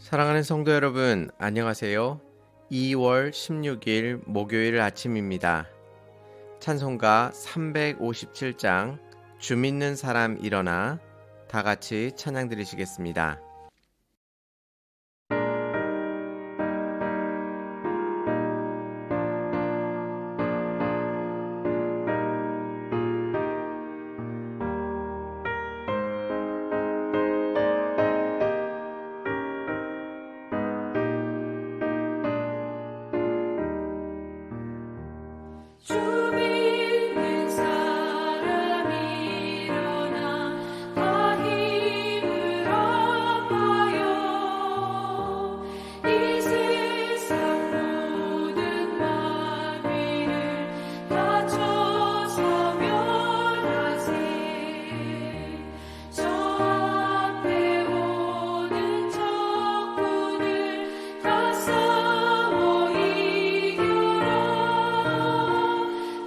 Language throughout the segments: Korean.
사랑하는 성도 여러분, 안녕하세요. 2월 16일 목요일 아침입니다. 찬송가 357장 주 믿는 사람 일어나 다 같이 찬양 드리시겠습니다. 주 믿는 사람 일어나 다 힘을 합하여 이 세상 모든 마귀를 다쳐서 멸하세. 저 앞에 오는 적군을 다 싸워 이겨라.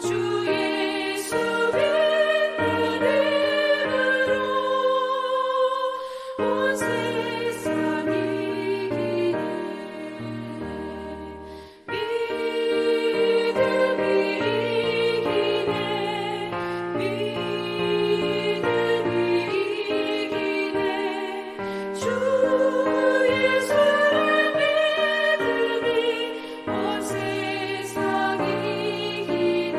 주 예수 믿는 이름으로 온 세상 이기네. 믿음이 이기네. 믿음이 이기네. 주 예수를 믿으니 온 세상 이기네.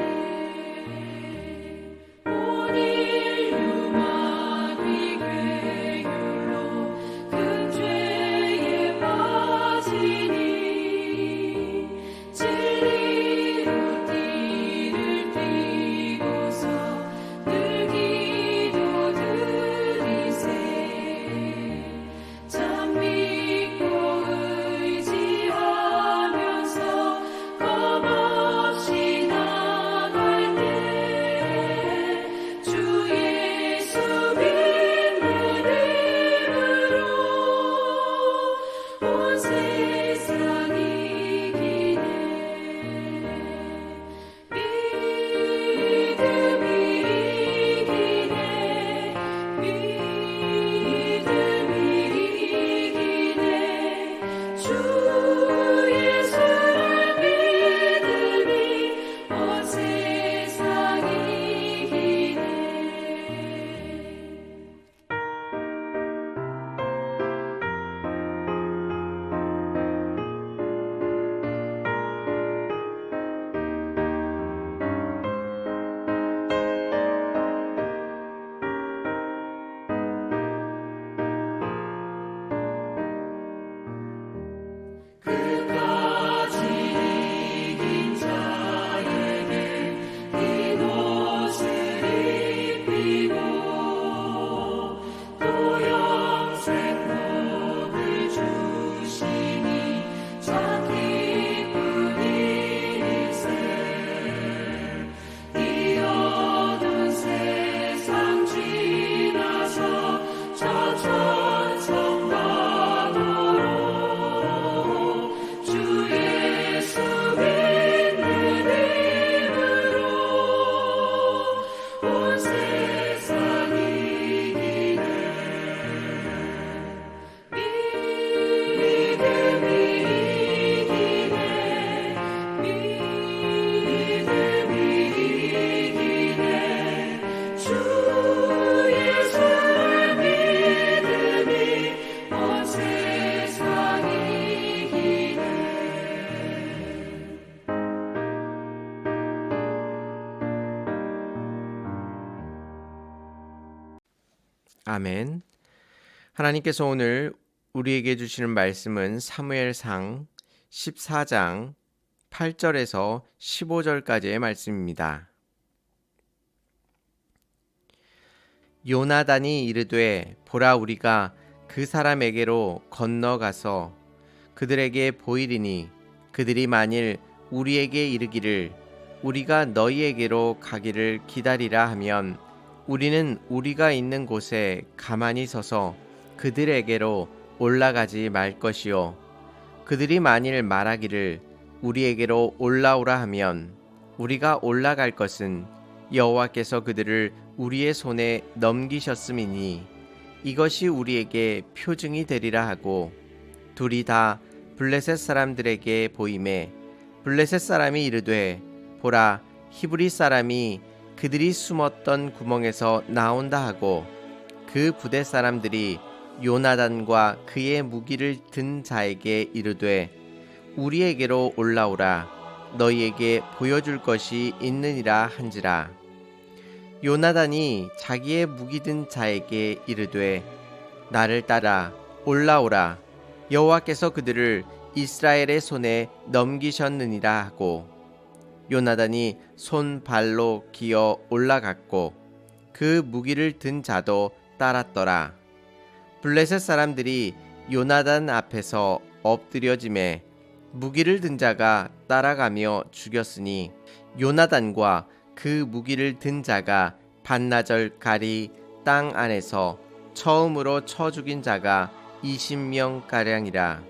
온 인류 마귀 괴율로 큰 죄에 빠지니 진리로 띠를 띠고서 늘 기도드리세. 참 믿고 의지하면서 겁없이 나갈 때 주 예수 믿는 이름으로 온 세상 이기네. 믿음이 이기네. 믿음이 이기네. 주 예수를 믿으니 온 세상 이기네. 끝까지 이긴 자에게 흰 옷을 입히고 또 영생 복을 주시니 참 기쁜 일일세. 이 어두운 세상 지나서 저 천성받도록 주 예수 믿는 이름으로 온 세상 이기네. 믿음이 이기네. 믿음이 이기네. 주 예수를 믿으니 온 세상 이기네. 아멘. 하나님께서 오늘 우리에게 주시는 말씀은 사무엘상 14장 8절에서 15절까지의 말씀입니다. 요나단이 이르되 보라 우리가 그 사람에게로 건너가서 그들에게 보이리니 그들이 만일 우리에게 이르기를 우리가 너희에게로 가기를 기다리라 하면 우리는 우리가 있는 곳에 가만히 서서 그들에게로 올라가지 말 것이요 그들이 만일 말하기를 우리에게로 올라오라 하면 우리가 올라갈 것은 여호와께서 그들을 우리의 손에 넘기셨음이니 이것이 우리에게 표징이 되리라 하고 둘이 다 블레셋 사람들에게 보임에 블레셋 사람이 이르되 보라 히브리 사람이 그들이 숨었던 구멍에서 나온다 하고 그 부대 사람들이 요나단과 그의 무기를 든 자에게 이르되 우리에게로 올라오라 너희에게 보여줄 것이 있느니라 한지라. 요나단이 자기의 무기 든 자에게 이르되 나를 따라 올라오라 여호와께서 그들을 이스라엘의 손에 넘기셨느니라 하고 요나단이 손 발로 기어 올라갔고 그 무기를 든 자도 따랐더라. 블레셋 사람들이 요나단 앞에서 엎드려짐에 무기를 든 자가 따라가며 죽였으니 요나단과 그 무기를 든 자가 반나절 가리 땅 안에서 처음으로 쳐 죽인 자가 20명 가량이라.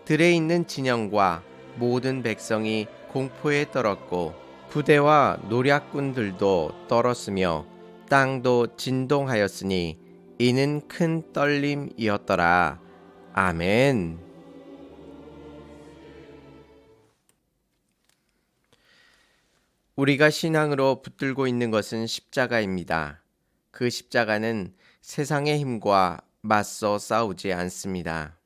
들에 있는 진영과 모든 백성이 공포에 떨었고 부대와 노략군들도 떨었으며 땅도 진동하였으니 이는 큰 떨림이었더라. 아멘. 우리가 신앙으로 붙들고 있는 것은 십자가입니다. 그 십자가는 세상의 힘과 맞서 싸우지 않습니다.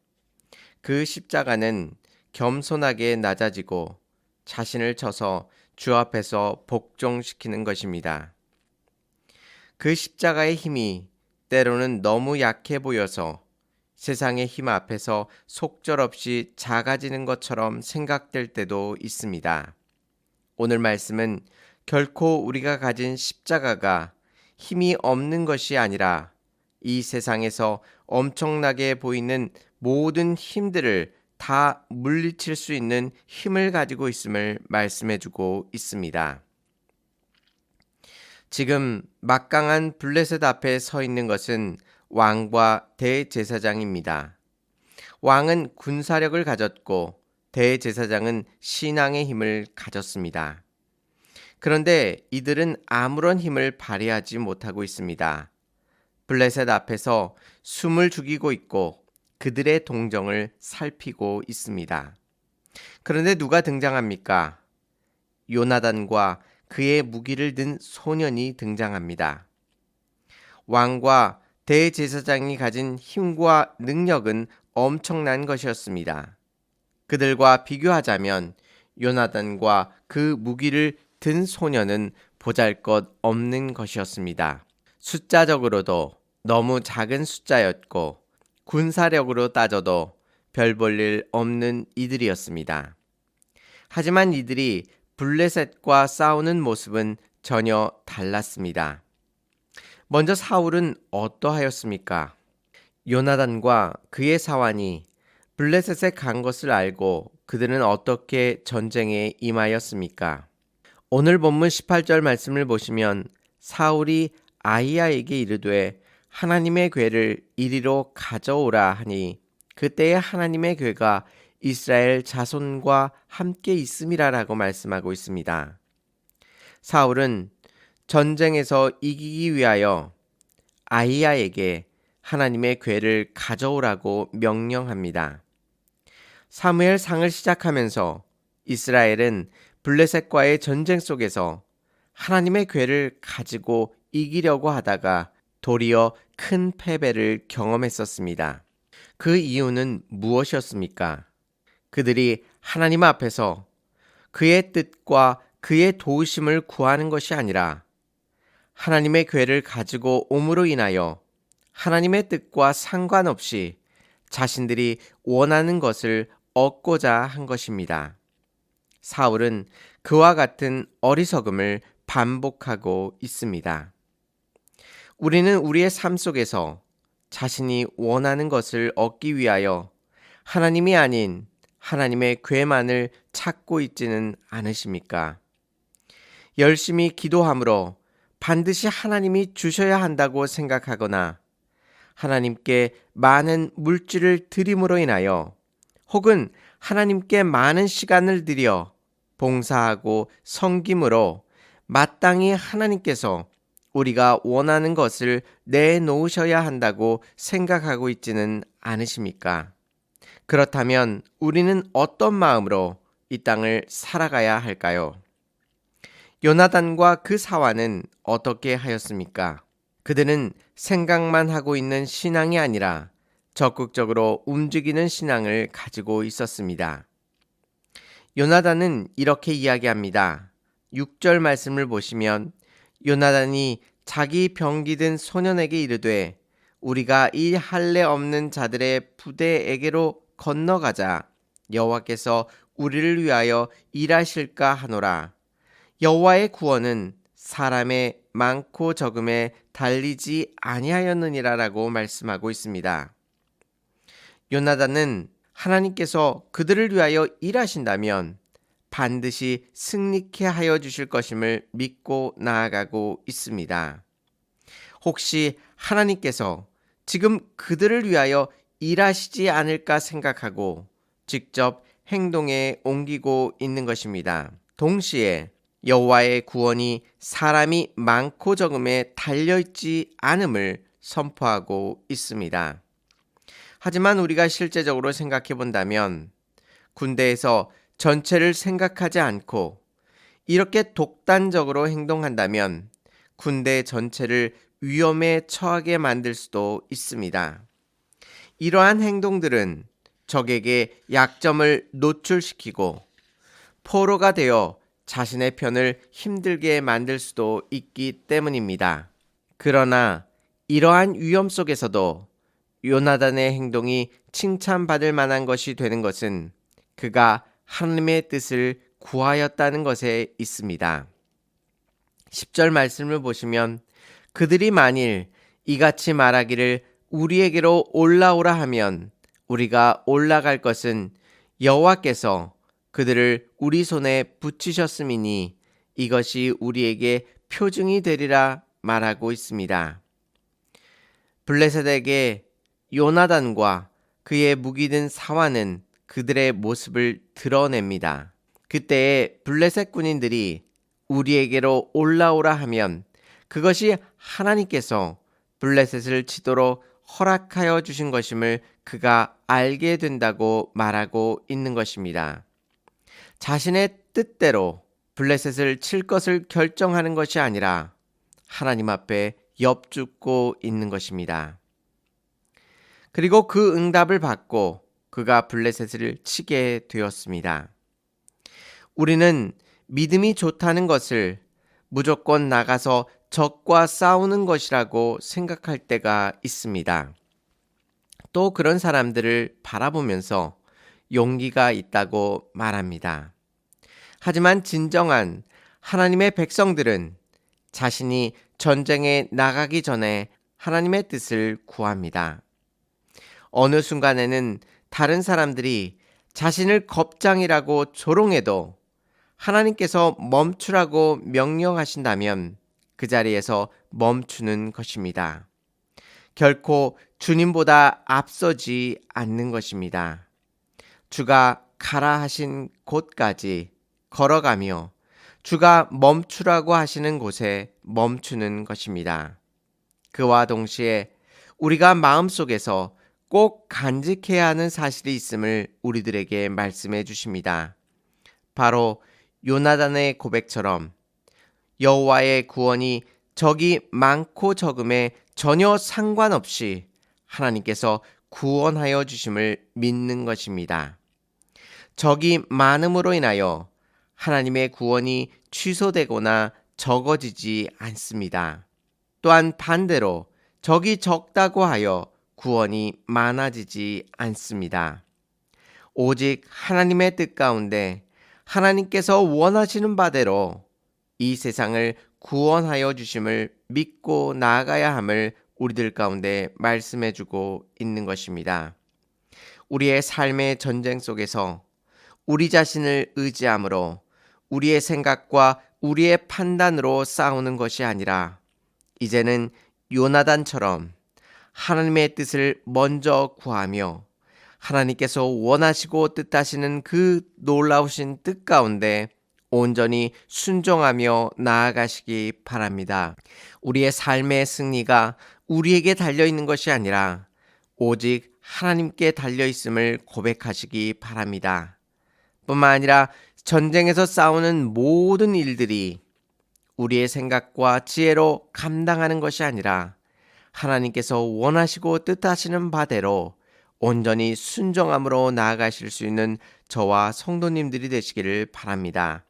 그 십자가는 겸손하게 낮아지고 자신을 쳐서 주 앞에서 복종시키는 것입니다. 그 십자가의 힘이 때로는 너무 약해 보여서 세상의 힘 앞에서 속절없이 작아지는 것처럼 생각될 때도 있습니다. 오늘 말씀은 결코 우리가 가진 십자가가 힘이 없는 것이 아니라 이 세상에서 엄청나게 보이는 모든 힘들을 다 물리칠 수 있는 힘을 가지고 있음을 말씀해주고 있습니다. 지금 막강한 블레셋 앞에 서 있는 것은 왕과 대제사장입니다. 왕은 군사력을 가졌고 대제사장은 신앙의 힘을 가졌습니다. 그런데 이들은 아무런 힘을 발휘하지 못하고 있습니다. 블레셋 앞에서 숨을 죽이고 있고 그들의 동정을 살피고 있습니다. 그런데 누가 등장합니까? 요나단과 그의 무기를 든 소년이 등장합니다. 왕과 대제사장이 가진 힘과 능력은 엄청난 것이었습니다. 그들과 비교하자면 요나단과 그 무기를 든 소년은 보잘것없는 것이었습니다. 숫자적으로도 너무 작은 숫자였고 군사력으로 따져도 별 볼 일 없는 이들이었습니다. 하지만 이들이 블레셋과 싸우는 모습은 전혀 달랐습니다. 먼저 사울은 어떠하였습니까? 요나단과 그의 사환이 블레셋에 간 것을 알고 그들은 어떻게 전쟁에 임하였습니까? 오늘 본문 18절 말씀을 보시면 사울이 아히야에게 이르되 하나님의 궤를 이리로 가져오라 하니 그때에 하나님의 궤가 이스라엘 자손과 함께 있음이라라고 말씀하고 있습니다. 사울은 전쟁에서 이기기 위하여 아히야에게 하나님의 궤를 가져오라고 명령합니다. 사무엘상을 시작하면서 이스라엘은 블레셋과의 전쟁 속에서 하나님의 궤를 가지고 이기려고 하다가 도리어 큰 패배를 경험했었습니다. 그 이유는 무엇이었습니까? 그들이 하나님 앞에서 그의 뜻과 그의 도우심을 구하는 것이 아니라 하나님의 궤를 가지고 옴으로 인하여 하나님의 뜻과 상관없이 자신들이 원하는 것을 얻고자 한 것입니다. 사울은 그와 같은 어리석음을 반복하고 있습니다. 우리는 우리의 삶 속에서 자신이 원하는 것을 얻기 위하여 하나님이 아닌 하나님의 궤만을 찾고 있지는 않으십니까? 열심히 기도함으로 반드시 하나님이 주셔야 한다고 생각하거나 하나님께 많은 물질을 드림으로 인하여 혹은 하나님께 많은 시간을 들여 봉사하고 섬김으로 마땅히 하나님께서 우리가 원하는 것을 내놓으셔야 한다고 생각하고 있지는 않으십니까? 그렇다면 우리는 어떤 마음으로 이 땅을 살아가야 할까요? 요나단과 그 사환은 어떻게 하였습니까? 그들은 생각만 하고 있는 신앙이 아니라 적극적으로 움직이는 신앙을 가지고 있었습니다. 요나단은 이렇게 이야기합니다. 6절 말씀을 보시면 요나단이 자기 병기든 소년에게 이르되 우리가 이 할례 없는 자들의 부대에게로 건너가자 여호와께서 우리를 위하여 일하실까 하노라. 여호와의 구원은 사람의 많고 적음에 달리지 아니하였느니라라고 말씀하고 있습니다. 요나단은 하나님께서 그들을 위하여 일하신다면 반드시 승리케 하여 주실 것임을 믿고 나아가고 있습니다. 혹시 하나님께서 지금 그들을 위하여 일하시지 않을까 생각하고 직접 행동에 옮기고 있는 것입니다. 동시에 여호와의 구원이 사람이 많고 적음에 달려있지 않음을 선포하고 있습니다. 하지만 우리가 실제적으로 생각해 본다면 군대에서 전체를 생각하지 않고 이렇게 독단적으로 행동한다면 군대 전체를 위험에 처하게 만들 수도 있습니다. 이러한 행동들은 적에게 약점을 노출시키고 포로가 되어 자신의 편을 힘들게 만들 수도 있기 때문입니다. 그러나 이러한 위험 속에서도 요나단의 행동이 칭찬받을 만한 것이 되는 것은 그가 하나님의 뜻을 구하였다는 것에 있습니다. 10절 말씀을 보시면 그들이 만일 이같이 말하기를 우리에게로 올라오라 하면 우리가 올라갈 것은 여호와께서 그들을 우리 손에 붙이셨음이니 이것이 우리에게 표징이 되리라 말하고 있습니다. 블레셋에게 요나단과 그의 무기든 사환은 그들의 모습을 드러냅니다. 그때에 블레셋 군인들이 우리에게로 올라오라 하면 그것이 하나님께서 블레셋을 치도록 허락하여 주신 것임을 그가 알게 된다고 말하고 있는 것입니다. 자신의 뜻대로 블레셋을 칠 것을 결정하는 것이 아니라 하나님 앞에 엽죽고 있는 것입니다. 그리고 그 응답을 받고 그가 블레셋을 치게 되었습니다. 우리는 믿음이 좋다는 것을 무조건 나가서 적과 싸우는 것이라고 생각할 때가 있습니다. 또 그런 사람들을 바라보면서 용기가 있다고 말합니다. 하지만 진정한 하나님의 백성들은 자신이 전쟁에 나가기 전에 하나님의 뜻을 구합니다. 어느 순간에는 다른 사람들이 자신을 겁장이라고 조롱해도 하나님께서 멈추라고 명령하신다면 그 자리에서 멈추는 것입니다. 결코 주님보다 앞서지 않는 것입니다. 주가 가라 하신 곳까지 걸어가며 주가 멈추라고 하시는 곳에 멈추는 것입니다. 그와 동시에 우리가 마음속에서 꼭 간직해야 하는 사실이 있음을 우리들에게 말씀해 주십니다. 바로 요나단의 고백처럼 여호와의 구원이 적이 많고 적음에 전혀 상관없이 하나님께서 구원하여 주심을 믿는 것입니다. 적이 많음으로 인하여 하나님의 구원이 취소되거나 적어지지 않습니다. 또한 반대로 적이 적다고 하여 구원이 많아지지 않습니다. 오직 하나님의 뜻 가운데 하나님께서 원하시는 바대로 이 세상을 구원하여 주심을 믿고 나아가야 함을 우리들 가운데 말씀해 주고 있는 것입니다. 우리의 삶의 전쟁 속에서 우리 자신을 의지함으로 우리의 생각과 우리의 판단으로 싸우는 것이 아니라 이제는 요나단처럼 하나님의 뜻을 먼저 구하며 하나님께서 원하시고 뜻하시는 그 놀라우신 뜻 가운데 온전히 순종하며 나아가시기 바랍니다. 우리의 삶의 승리가 우리에게 달려있는 것이 아니라 오직 하나님께 달려 있음을 고백하시기 바랍니다. 뿐만 아니라 전쟁에서 싸우는 모든 일들이 우리의 생각과 지혜로 감당하는 것이 아니라 하나님께서 원하시고 뜻하시는 바대로 온전히 순종함으로 나아가실 수 있는 저와 성도님들이 되시기를 바랍니다.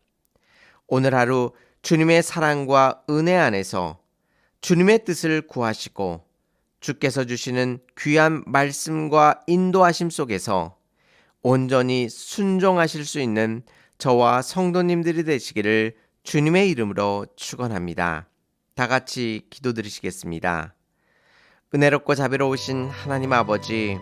오늘 하루 주님의 사랑과 은혜 안에서 주님의 뜻을 구하시고 주께서 주시는 귀한 말씀과 인도하심 속에서 온전히 순종하실 수 있는 저와 성도님들이 되시기를 주님의 이름으로 축원합니다. 다 같이 기도드리시겠습니다. 은혜롭고 자비로우신 하나님 아버지,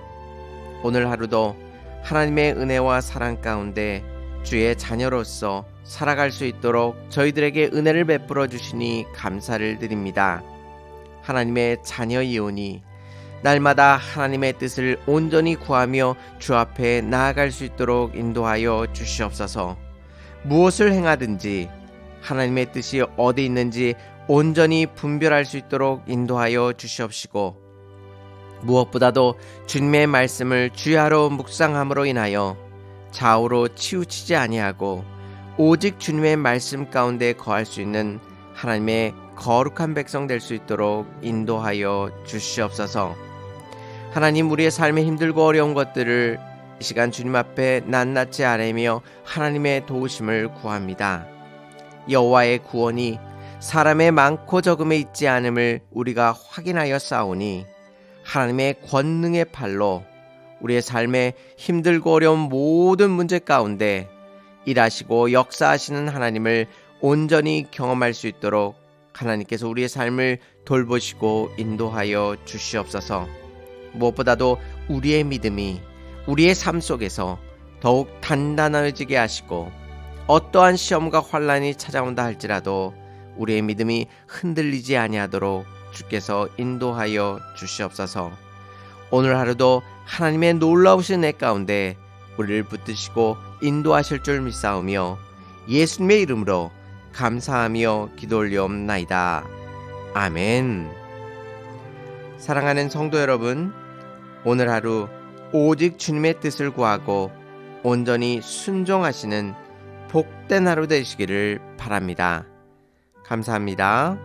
오늘 하루도 하나님의 은혜와 사랑 가운데 주의 자녀로서 살아갈 수 있도록 저희들에게 은혜를 베풀어 주시니 감사를 드립니다. 하나님의 자녀이오니 날마다 하나님의 뜻을 온전히 구하며 주 앞에 나아갈 수 있도록 인도하여 주시옵소서. 무엇을 행하든지 하나님의 뜻이 어디 있는지 온전히 분별할 수 있도록 인도하여 주시옵시고, 무엇보다도 주님의 말씀을 주야로 묵상함으로 인하여 좌우로 치우치지 아니하고 오직 주님의 말씀 가운데 거할 수 있는 하나님의 거룩한 백성 될 수 있도록 인도하여 주시옵소서. 하나님, 우리의 삶에 힘들고 어려운 것들을 이 시간 주님 앞에 낱낱이 아뢰며 하나님의 도우심을 구합니다. 여호와의 구원이 사람의 많고 적음에 있지 않음을 우리가 확인하여 싸우니 하나님의 권능의 팔로 우리의 삶에 힘들고 어려운 모든 문제 가운데 일하시고 역사하시는 하나님을 온전히 경험할 수 있도록 하나님께서 우리의 삶을 돌보시고 인도하여 주시옵소서. 무엇보다도 우리의 믿음이 우리의 삶 속에서 더욱 단단해지게 하시고, 어떠한 시험과 환난이 찾아온다 할지라도 우리의 믿음이 흔들리지 아니하도록 주께서 인도하여 주시옵소서. 오늘 하루도 하나님의 놀라우신 애 가운데 우리를 붙드시고 인도하실 줄 믿사오며 예수님의 이름으로 감사하며 기도 올리옵나이다. 아멘. 사랑하는 성도 여러분, 오늘 하루 오직 주님의 뜻을 구하고 온전히 순종하시는 복된 하루 되시기를 바랍니다. 감사합니다.